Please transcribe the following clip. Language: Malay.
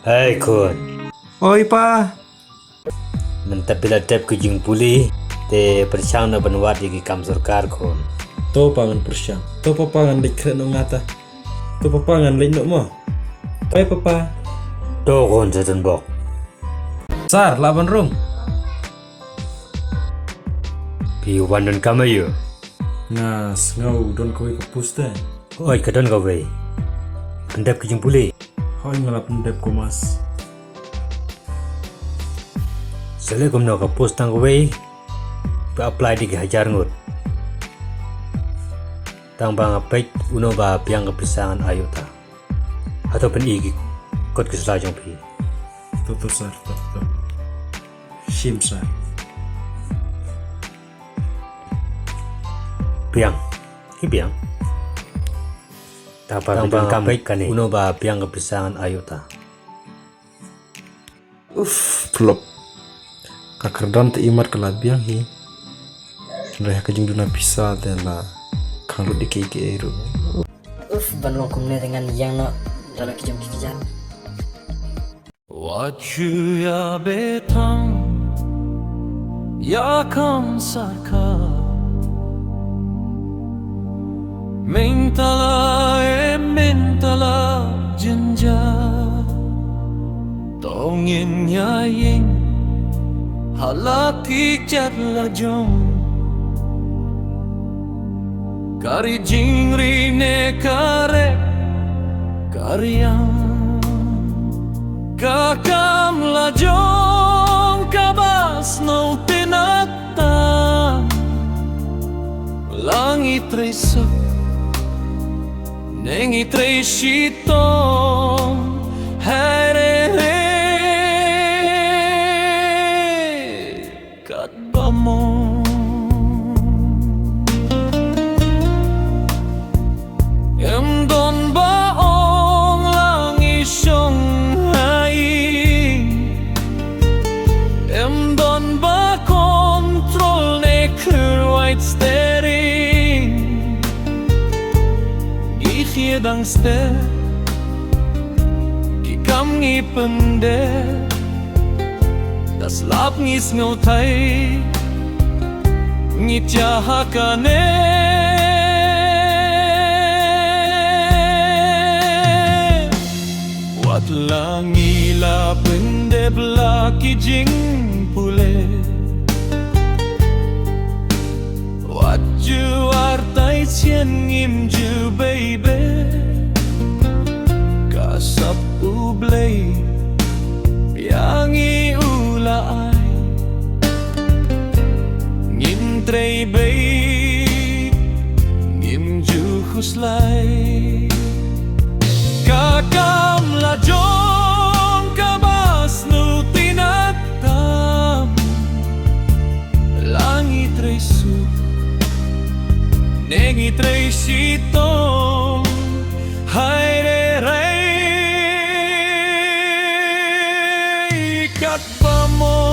Hai kon, Oi pa, mentapila tap kujing puli te persyang na banwat di kam sarkar kon. to pangan persyang, to papangan dikret no ngata, to papangan lain no mo. Oi papa, To kon sa bok. sar laban rong. Piwan dan kamayo. Ngas ngau don kowe kapus deh. Oi kadon kau bay. Pendap kujing puli. Hoi ngalap ndep ko mas. Sele kom no kapus tang kau bay. Apply di hajar ngut. Tang bang apek uno ba piang kepisangan ayuta. Atau pen igi kot keselajong pi. Tutu sar, tutu. Shim sar. Piang, piang. Tang bang apek kane uno ba piang kepisangan ayuta. Flop. Kakerdan te imat kelabiang hi. Reha kajing duna bisa tela. Kalau di keke eru. Banung kumne dengan yang no dalam kijam kjat. Wachu ya betang ya kam sarka mintala jynjar tongin ya ieng halati kjat lajong kari jingri ne kare karyang kakam lajong kabas no tinatang langit resok nengi tresitong herere kat bamong don baong langi syong don ba kontrol ne white steering gihiedang ste gikam ngi pende das lap ngis ngau thai ngi chahakane wat langi la pende blaki jing pule wat ju artai chien ngim ju baby kasap ublay piangi ulai ngim trei bay ngim ju huslay kakam lajong kabas nu tinatam langit resu nengi tresitong haire rei kat pamo